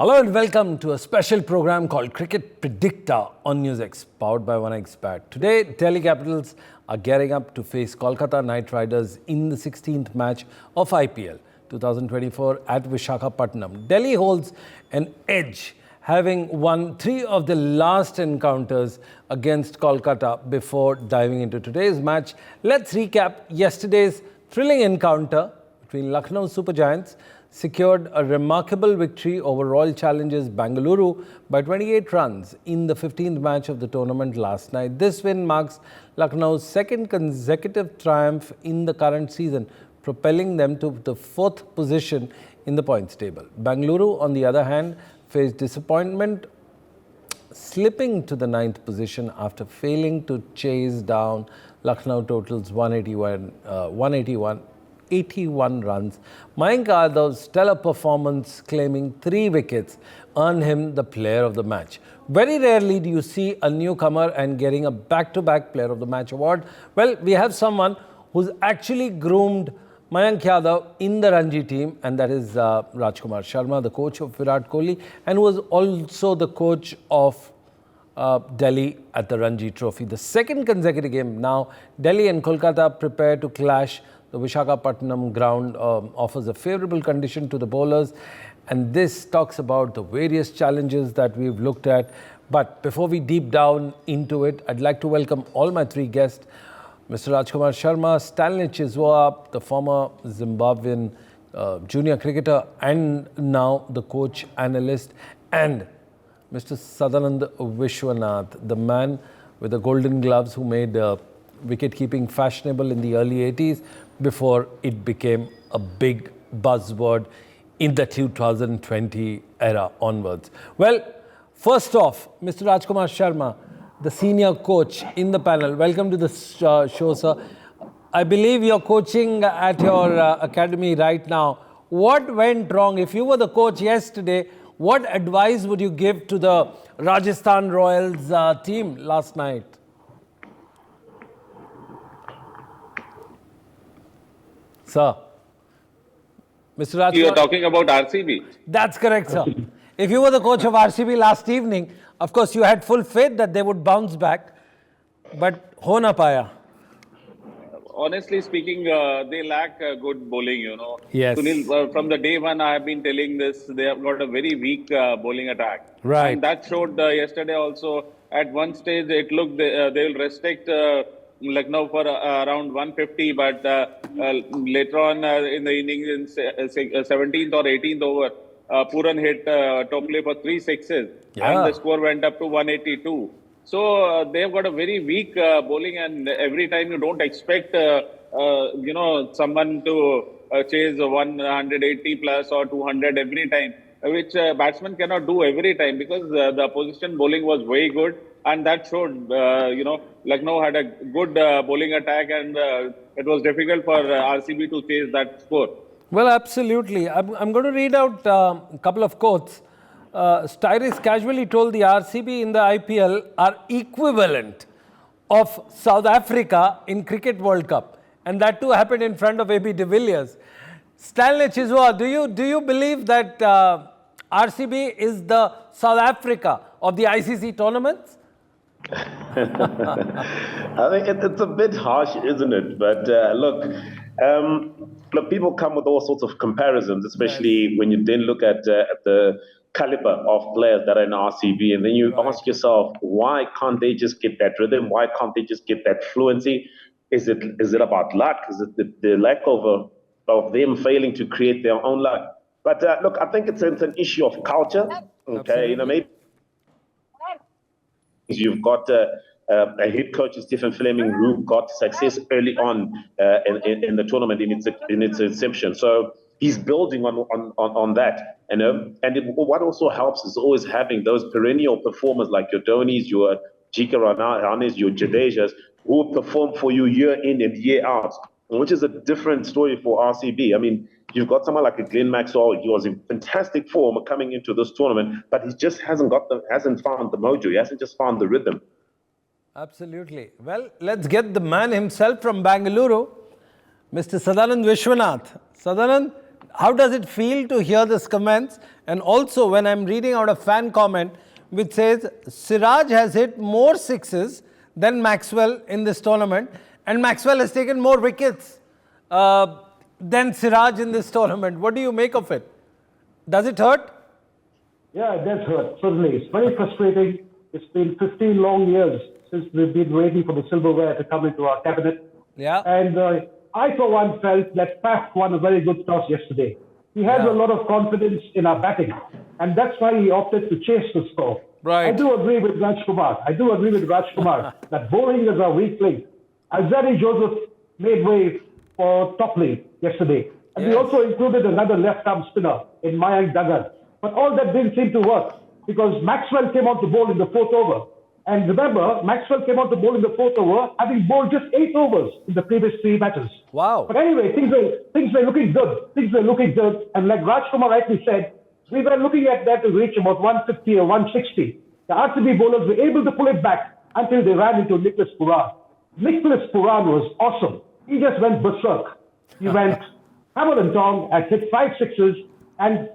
Hello and welcome to a special program called Cricket Predicta on NewsX, powered by 1xBet. Today, Delhi Capitals are gearing up to face Kolkata Knight Riders in the 16th match of IPL 2024 at Visakhapatnam. Delhi holds an edge, having won 3 of the last encounters against Kolkata. Before diving into today's match, let's recap yesterday's thrilling encounter between Lucknow Super Giants secured a remarkable victory over Royal Challengers Bengaluru by 28 runs in the 15th match of the tournament last night. This win marks Lucknow's second consecutive triumph in the current season, propelling them to the 4th position in the points table. Bengaluru, on the other hand, faced disappointment, slipping to the 9th position after failing to chase down Lucknow totals 81 runs. Mayank Yadav's stellar performance, claiming 3 wickets, earned him the player of the match. Very rarely do you see a newcomer and getting a back-to-back player of the match award. Well, we have someone who's actually groomed Mayank Yadav in the Ranji team, and that is Rajkumar Sharma, the coach of Virat Kohli, and who was also the coach of Delhi at the Ranji Trophy. The second consecutive game now, Delhi and Kolkata prepare to clash. The Visakhapatnam ground offers a favourable condition to the bowlers, and this talks about the various challenges that we've looked at. But before we deep down into it, I'd like to welcome all my 3 guests, Mr. Rajkumar Sharma, Stanley Chiswa, the former Zimbabwean junior cricketer and now the coach analyst, and Mr. Sadanand Vishwanath, the man with the golden gloves who made wicket-keeping fashionable in the early 80s before it became a big buzzword in the 2020 era onwards. Well, first off, Mr. Rajkumar Sharma, the senior coach in the panel. Welcome to the show, sir. I believe you're coaching at your academy right now. What went wrong? If you were the coach yesterday, what advice would you give to the Rajasthan Royals team last night? Sir, Mr. Rajkumar. You are talking about RCB? That's correct, sir. If you were the coach of RCB last evening, of course, you had full faith that they would bounce back, but ho na paya. Honestly speaking, they lack good bowling, Yes. Sunil, from the day one, I have been telling this, they have got a very weak bowling attack. Right. And that showed yesterday also. At one stage, it looked they will restrict Lucknow for around 150, but later on in the innings, in 17th or 18th over, Puran hit Tople for 3 sixes, and the score went up to 182. So they've got a very weak bowling, and every time you don't expect someone to chase 180 plus or 200 every time, which batsman cannot do every time, because the opposition bowling was very good, and that showed. Lucknow had a good bowling attack, and it was difficult for RCB to chase that score. Well, absolutely. I'm going to read out a couple of quotes. Styris casually told the RCB in the IPL are equivalent of South Africa in Cricket World Cup. And that too happened in front of AB de Villiers. Stanley Chiswa, do you believe that RCB is the South Africa of the ICC tournaments? I think it's a bit harsh, isn't it? But look, people come with all sorts of comparisons, especially when you then look at the caliber of players that are in RCB, and then you ask yourself, why can't they just get that rhythm? Why can't they just get that fluency? Is it about luck? Is it the lack of them failing to create their own luck? But look, I think it's an issue of culture. Okay, Absolutely. maybe you've got a head coach, Stephen Fleming, who got success early on in the tournament in its inception. So he's building on that, and what also helps is always having those perennial performers like your Dhonis, your Jika Rahanes, your Jadejas, who perform for you year in and year out, which is a different story for RCB. I mean, you've got someone like a Glenn Maxwell. He was in fantastic form coming into this tournament, but he just hasn't found the mojo. He hasn't just found the rhythm. Absolutely. Well, let's get the man himself from Bengaluru, Mr. Sadanand Vishwanath. Sadanand, How does it feel to hear this comments? And also, when I'm reading out a fan comment which says Siraj has hit more sixes than Maxwell in this tournament, and Maxwell has taken more wickets than Siraj in this tournament. What do you make of it? Does it hurt? Yeah, it does hurt, certainly. It's very frustrating. It's been 15 long years since we've been waiting for the silverware to come into our cabinet. Yeah. And I, for one, felt that Faf won a very good toss yesterday. He has a lot of confidence in our batting, and that's why he opted to chase the score. Right. I do agree with Rajkumar that bowling is our weak link. Alzari Joseph made way for top lane yesterday. And we also included another left-arm spinner in Mayank Dagar. But all that didn't seem to work because Maxwell came on to bowl in the 4th over. And remember, Maxwell came on to bowl in the 4th over, having bowled just 8 overs in the previous 3 matches. Wow. But anyway, things were looking good. And like Rajkumar rightly said, we were looking at that to reach about 150 or 160. The RCB bowlers were able to pull it back until they ran into Nicholas Pooran. Nicholas Pooran was awesome. He just went berserk. He went hammer and tong and hit 5 sixes, and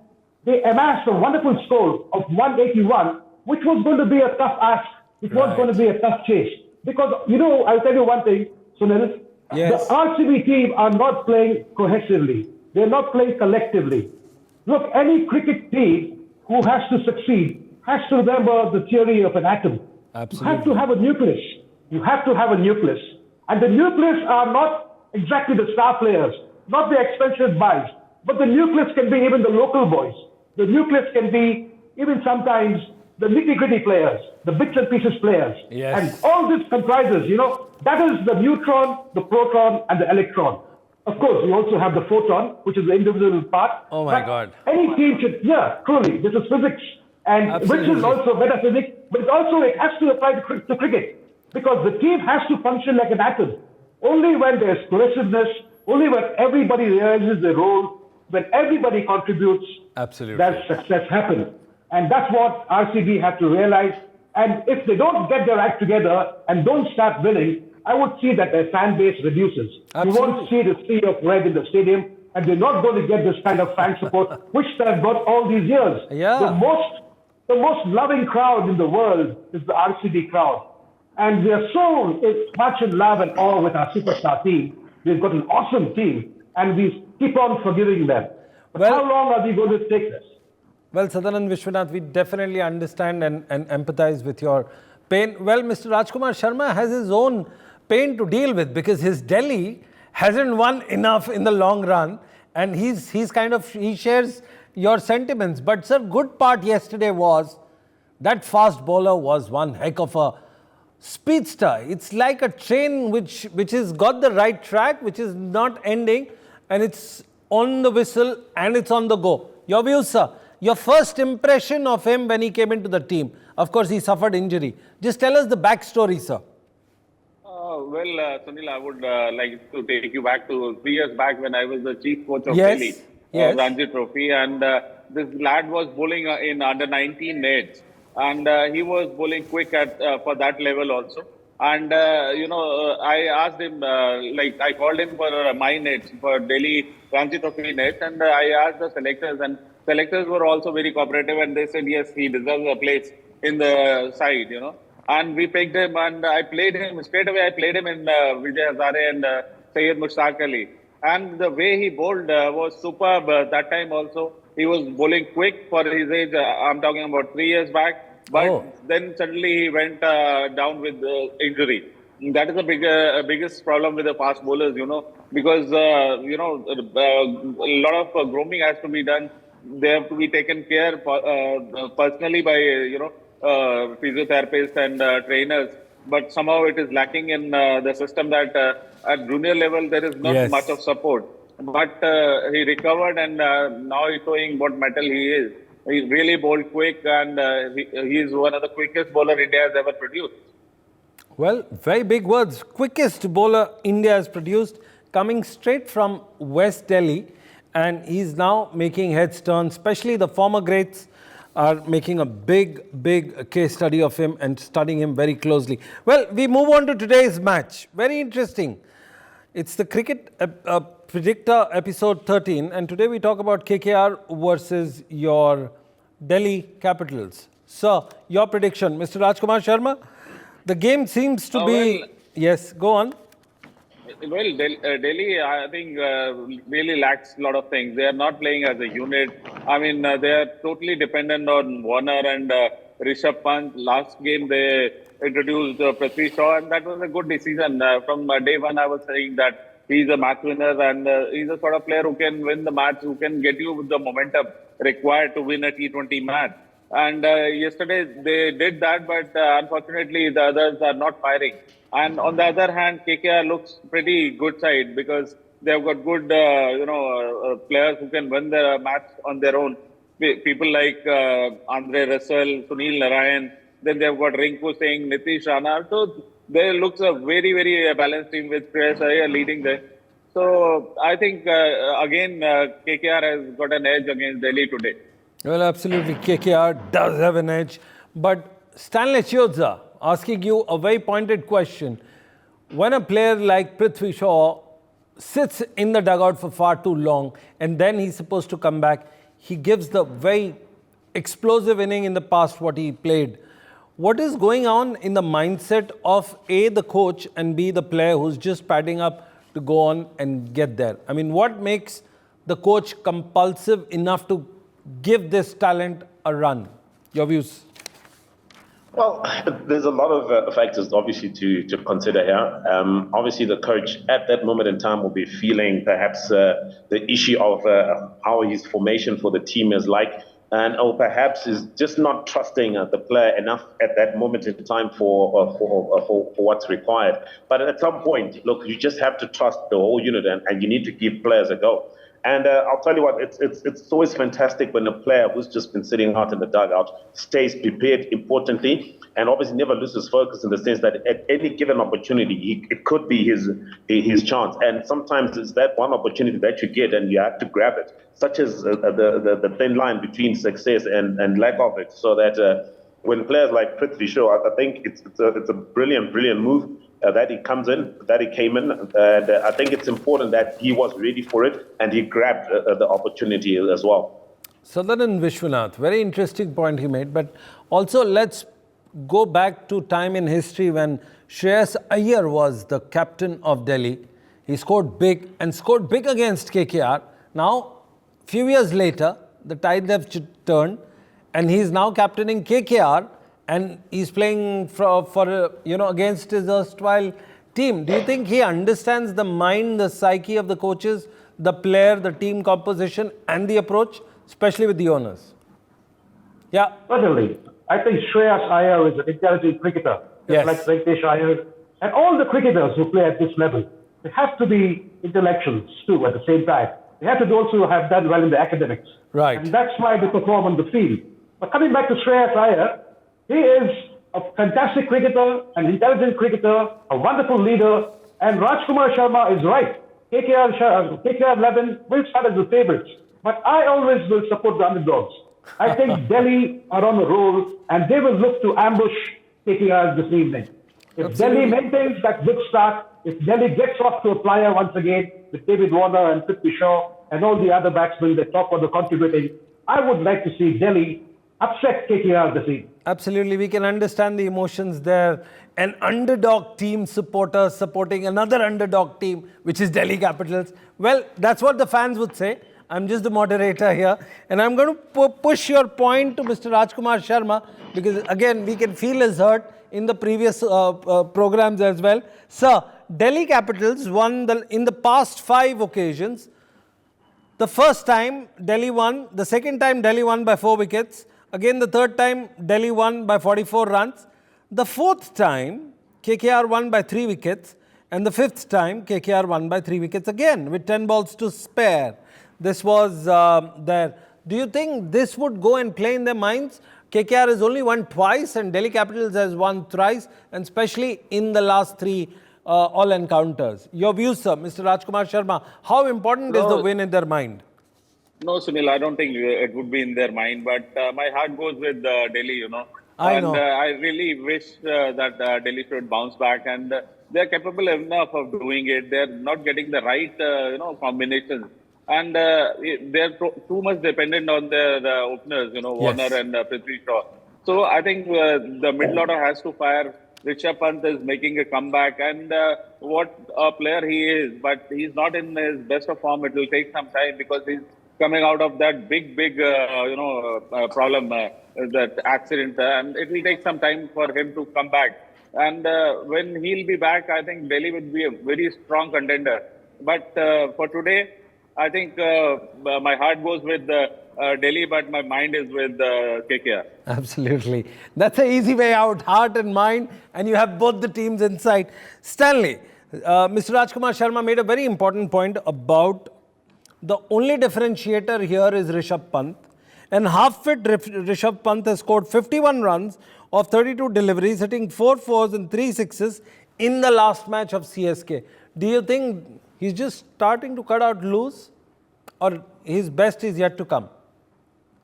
they amassed a wonderful score of 181, which was going to be a tough ask. It was going to be a tough chase. Because, I'll tell you one thing, Sunil. Yes. The RCB team are not playing cohesively. They're not playing collectively. Look, any cricket team who has to succeed has to remember the theory of an atom. Absolutely. You have to have a nucleus. And the nucleus are not exactly the star players, not the expensive buys, but the nucleus can be even the local boys. The nucleus can be even sometimes the nitty-gritty players, the bits and pieces players. Yes. And all this comprises, that is the neutron, the proton, and the electron. Of course, we also have the photon, which is the individual part. Oh my God. Any team should, truly, this is physics, and Absolutely. which is also metaphysics, but it has to apply to cricket. Because the team has to function like an atom. Only when there's cohesiveness, only when everybody realizes their role, when everybody contributes, Absolutely. does success happen. And that's what RCB have to realize. And if they don't get their act together and don't start winning, I would see that their fan base reduces. Absolutely. You won't see the sea of red in the stadium, and they're not going to get this kind of fan support, which they've got all these years. Yeah. The most loving crowd in the world is the RCB crowd. And we are so much in love and awe with our superstar team. We've got an awesome team, and we keep on forgiving them. But how long are we going to take this? Well, Sadanand Vishwanath, we definitely understand and empathize with your pain. Well, Mr. Rajkumar Sharma has his own pain to deal with because his Delhi hasn't won enough in the long run, and he shares your sentiments. But sir, good part yesterday was that fast bowler was one heck of a speedster. It's like a train which has got the right track, which is not ending, and it's on the whistle and it's on the go. Your views, sir? Your first impression of him when he came into the team. Of course, he suffered injury. Just tell us the backstory, sir. Sunil, I would like to take you back to 3 years back when I was the chief coach of Yes. Delhi, Yes. Ranji Trophy, and this lad was bowling in under 19 nets, and he was bowling quick for that level also. And I asked him, I called him for my nets, for Delhi Ranji Trophy nets, and I asked the selectors, and selectors were also very cooperative, and they said yes, he deserves a place in the side, And we picked him, and I played him straight away. I played him in Vijay Hazare and Syed Mushtaq Ali. And the way he bowled was superb that time also. He was bowling quick for his age. I'm talking about 3 years back. But then suddenly he went down with injury. That is the biggest problem with the fast bowlers, because, a lot of grooming has to be done. They have to be taken care personally by, physiotherapists and trainers. But somehow it is lacking in the system that at junior level there is not much of support. But he recovered, and now he's showing what metal he is. He really bowled quick, and he is one of the quickest bowler India has ever produced. Well, very big words. Quickest bowler India has produced, coming straight from West Delhi, and he's now making heads turn. Especially the former greats are making a big case study of him and studying him very closely. Well, we move on to today's match. Very interesting. It's the Cricket Predicta episode 13, and today we talk about KKR versus your Delhi Capitals. Sir, your prediction, Mr. Rajkumar Sharma. The game seems to be... well- Yes, go on. Well, Delhi, I think, really lacks a lot of things. They are not playing as a unit. I mean, they are totally dependent on Warner and Rishabh Pant. Last game, they introduced Prithvi Shaw, and that was a good decision. From day one, I was saying that he's a match winner, and he's a sort of player who can win the match, who can get you with the momentum required to win a T20 match. And yesterday, they did that, but unfortunately, the others are not firing. And on the other hand, KKR looks pretty good side because they've got good, players who can win the match on their own. People like Andre Russell, Sunil Narayan. Then they've got Rinku Singh, Nitish Rana. So there looks a very, very balanced team with Shreyas Iyer leading there. So I think, again, KKR has got an edge against Delhi today. Well, absolutely, KKR does have an edge. But Stanley Chiozza, asking you a very pointed question. When a player like Prithvi Shaw sits in the dugout for far too long and then he's supposed to come back, he gives the very explosive inning in the past what he played. What is going on in the mindset of A, the coach, and B, the player who's just padding up to go on and get there? I mean, what makes the coach compulsive enough to give this talent a run? Your views? Well, there's a lot of factors, obviously, to consider here. Obviously, the coach at that moment in time will be feeling perhaps the issue of how his formation for the team is like, and or perhaps is just not trusting the player enough at that moment in time for what's required. But at some point, look, you just have to trust the whole unit, and you need to give players a go. And I'll tell you what, it's always fantastic when a player who's just been sitting out in the dugout stays prepared, importantly, and obviously never loses focus in the sense that at any given opportunity, it could be his chance. And sometimes it's that one opportunity that you get and you have to grab it, such as the thin line between success and lack of it. So that when players like Prithvi Shaw, I think it's a brilliant move. That he comes in, that he came in, and I think it's important that he was ready for it and he grabbed the opportunity as well. Sadanan Vishwanath, very interesting point he made, but also let's go back to time in history when Shreyas Iyer was the captain of Delhi. He scored big against KKR. Now, few years later, the tides have turned and he's now captaining KKR. And he's playing for against his erstwhile team. Do you think he understands the mind, the psyche of the coaches, the player, the team composition, and the approach, especially with the owners? Yeah. Certainly. I think Shreyas Iyer is an intelligent cricketer, Yes. like Venkatesh Iyer. And all the cricketers who play at this level, they have to be intellectuals too at the same time. They have to also have done well in the academics. Right. And that's why they perform on the field. But coming back to Shreyas Iyer, he is a fantastic cricketer, an intelligent cricketer, a wonderful leader, and Rajkumar Sharma is right. KKR 11 will start as the favorites, but I always will support the underdogs. I think Delhi are on a roll, and they will look to ambush KKR this evening. If Delhi maintains that good start, if Delhi gets off to a flyer once again with David Warner and Prithvi Shaw and all the other batsmen that top order contributing, I would like to see Delhi upset KKR this evening. Absolutely, we can understand the emotions there. An underdog team supporter supporting another underdog team, which is Delhi Capitals. Well, that's what the fans would say. I'm just the moderator here. And I'm going to push your point to Mr. Rajkumar Sharma, because again, we can feel his hurt in the previous programs as well. Sir, Delhi Capitals won in the past 5 occasions. The first time, Delhi won. The second time, Delhi won by 4 wickets. Again, the third time, Delhi won by 44 runs. The fourth time, KKR won by 3 wickets. And the fifth time, KKR won by 3 wickets again, with 10 balls to spare. This was there. Do you think this would go and play in their minds? KKR has only won twice and Delhi Capitals has won thrice, and especially in the last 3 all encounters. Your views, sir, Mr. Rajkumar Sharma. How important is the win in their mind? No, Sunil, I don't think it would be in their mind, but my heart goes with Delhi, I And know. I really wish that Delhi should bounce back. And they're capable enough of doing it. They're not getting the right, combinations. And they're too much dependent on the openers, Warner Yes. and Prithvi Shaw. So I think the mid order has to fire. Rishabh Pant is making a comeback, and what a player he is, but he's not in his best of form. It will take some time because he's coming out of that big problem, that accident, and it will take some time for him to come back. And when he'll be back, I think Delhi will be a very strong contender. But for today, I think my heart goes with Delhi, but my mind is with KKR. Absolutely. That's an easy way out, heart and mind, and you have both the teams inside. Stanley, Mr. Rajkumar Sharma made a very important point about the only differentiator here is Rishabh Pant. And half-fit Rishabh Pant has scored 51 runs of 32 deliveries, hitting 4 fours and 3 sixes in the last match of CSK. Do you think he's just starting to cut out loose, or his best is yet to come?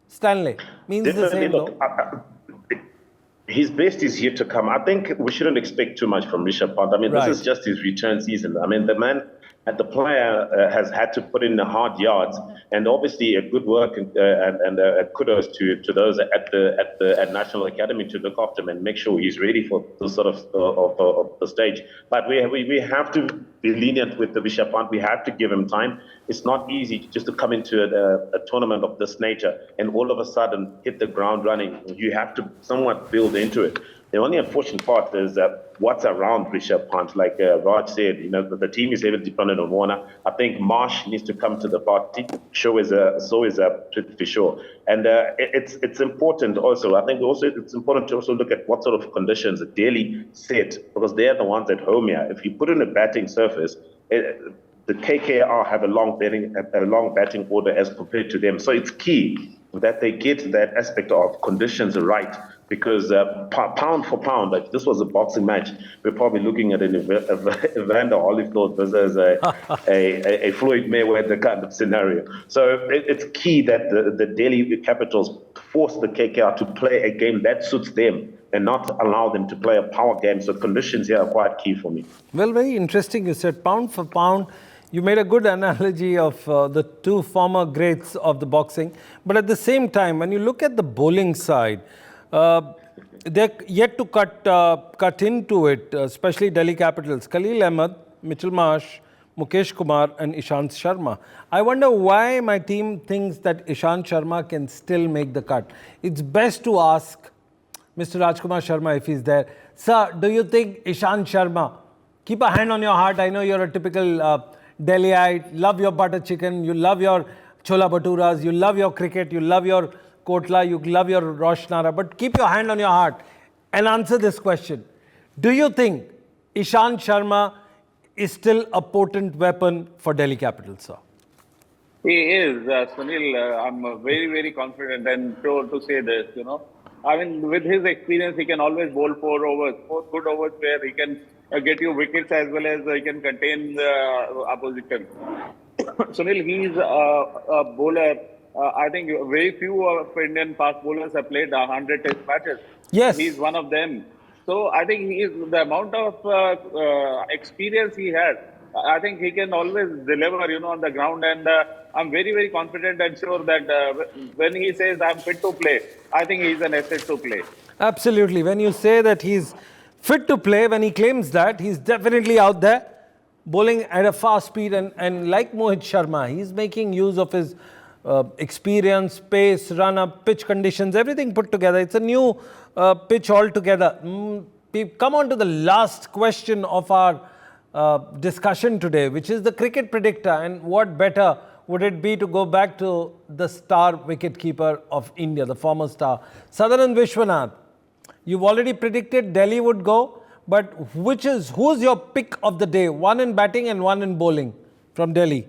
Stanley, means the Definitely, same look, though. his best is yet to come. I think we shouldn't expect too much from Rishabh Pant. I mean, Right. this is just his return season. I mean, the man and the player has had to put in the hard yards, and obviously a good work and kudos to those at National Academy to look after him and make sure he's ready for the sort of the stage. But we have to be lenient with the Rishabh Pant. We have to give him time. It's not easy just to come into a tournament of this nature and all of a sudden hit the ground running. You have to somewhat build into it. The only unfortunate part is what's around Rishabh Pant. Like Raj said, the team is heavily dependent on Warner. I think Marsh needs to come to the party. So is Prithvi Shaw. And it's important also. I think also it's important to also look at what sort of conditions Delhi set, because they're the ones at home here. If you put in a batting surface, the KKR have a long batting order as compared to them. So it's key that they get that aspect of conditions right, because pound for pound, like this was a boxing match, we're probably looking at an Evander Holyfield versus a Floyd Mayweather kind of scenario. So it's key that the Delhi Capitals force the KKR to play a game that suits them and not allow them to play a power game. So conditions here are quite key for me. Well, very interesting. You said pound for pound. You made a good analogy of the two former greats of the boxing. But at the same time, when you look at the bowling side, they're yet to cut into it, especially Delhi Capitals. Khalil Ahmed, Mitchell Marsh, Mukesh Kumar and Ishant Sharma. I wonder why my team thinks that Ishant Sharma can still make the cut. It's best to ask Mr. Rajkumar Sharma if he's there. Sir, do you think Ishant Sharma, keep a hand on your heart, I know you're a typical Delhiite, love your butter chicken, you love your chola bhaturas, you love your cricket, you love your kotla, you love your roshnara, but keep your hand on your heart and answer this question. Do you think Ishant Sharma is still a potent weapon for Delhi Capitals, sir? He is, Sunil. I'm very, very confident and sure to say this, I mean, with his experience, he can always bowl 4 good overs where he can get you wickets as well as he can contain the opposition. Sunil, he's a bowler. I think very few of Indian fast bowlers have played 100 test matches. Yes. He's one of them. So I think the amount of experience he has, I think he can always deliver, on the ground. And I'm very, very confident and sure that when he says I'm fit to play, I think he's an asset to play. Absolutely. When you say that he's fit to play, when he claims that, he's definitely out there bowling at a fast speed. And like Mohit Sharma, he's making use of his experience, pace, run-up, pitch conditions, everything put together. It's a new pitch altogether. We come on to the last question of our discussion today, which is the cricket predictor. And what better would it be to go back to the star wicketkeeper of India, the former star, Sadaran Vishwanath. You've already predicted Delhi would go, but who's your pick of the day? One in batting and one in bowling from Delhi.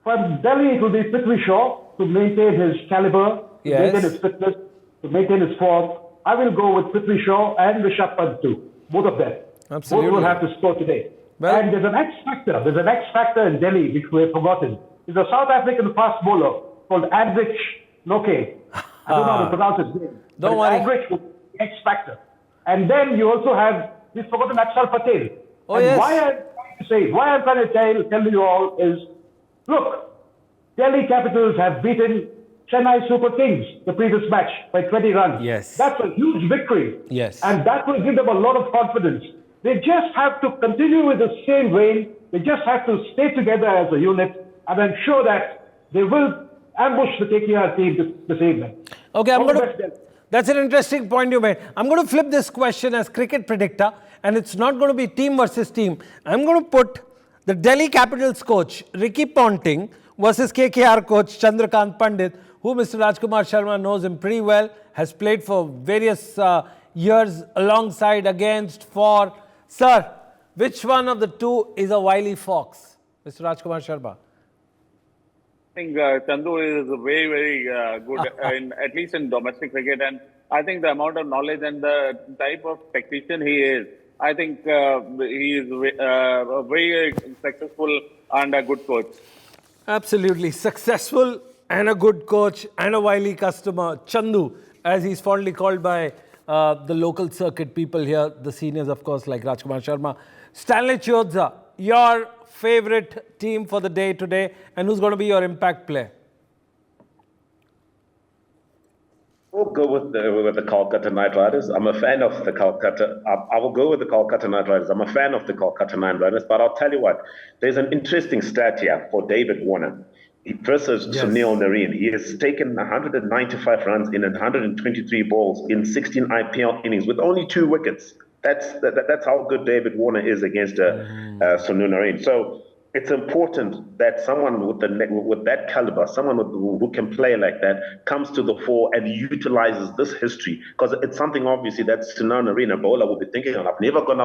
From Delhi, it will be Prithvi Shaw to maintain his caliber, to maintain his fitness, to maintain his form. I will go with Prithvi Shaw and Rishabh Pant too. Both of them. Absolutely. Both will have to score today. Well, and there's an X factor. There's an X factor in Delhi which we have forgotten. There's a South African fast bowler called Adrich Noke. I don't know how to pronounce his name. Don't but worry. Average was the X factor. And then you also have, we've forgotten Axel Patel. Oh, and yes. why I'm trying to tell you all is, look, Delhi Capitals have beaten Chennai Super Kings the previous match by 20 runs. Yes. That's a huge victory. Yes. And that will give them a lot of confidence. They just have to continue with the same vein. They just have to stay together as a unit. And I'm sure that they will ambush the KKR team this evening. Okay, All the best, Delhi. that's an interesting point you made. I'm going to flip this question as cricket predictor, and it's not going to be team versus team. I'm going to put the Delhi Capitals coach, Ricky Ponting, versus KKR coach, Chandrakant Pandit, who Mr. Rajkumar Sharma knows him pretty well, has played for various years alongside, against, for. Sir, which one of the two is a wily fox? Mr. Rajkumar Sharma. I think Chandu is very, very good, at least in domestic cricket. And I think the amount of knowledge and the type of tactician he is, I think he is a very successful and a good coach. Absolutely. Successful and a good coach and a wily customer. Chandu, as he's fondly called by the local circuit people here, the seniors, of course, like Rajkumar Sharma. Stanley Chiodza, your favorite team for the day today, and who's going to be your impact player? We'll go with the Kolkata Knight Riders. I'm a fan of the Kolkata. I will go with the Kolkata Knight Riders. I'm a fan of the Kolkata Knight Riders, but I'll tell you what, there's an interesting stat here for David Warner versus Sunil Narine. He has taken 195 runs in 123 balls in 16 IPL innings with only 2 wickets. That's how good David Warner is against Sunil Narine. So it's important that someone with that caliber, someone who can play like that, comes to the fore and utilizes this history, because it's something obviously that Sunil Narine, a bowler, will be thinking of. I've never gotten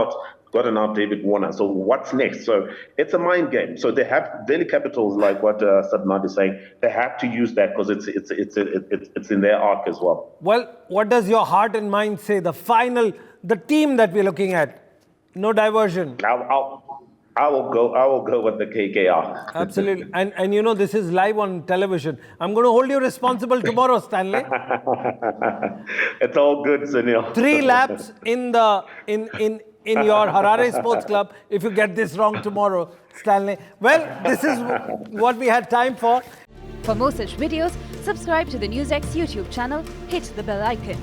out David Warner. So what's next? So it's a mind game. So they have Delhi Capitals, like what Sadnad is saying. They have to use that because it's in their arc as well. Well, what does your heart and mind say? The team that we're looking at. No diversion. I will go with the KKR. Absolutely. And you know, this is live on television. I'm going to hold you responsible tomorrow, Stanley. It's all good, Sunil. 3 laps in your Harare Sports Club if you get this wrong tomorrow, Stanley. Well, this is what we had time for. For more such videos, subscribe to the NewsX YouTube channel, hit the bell icon.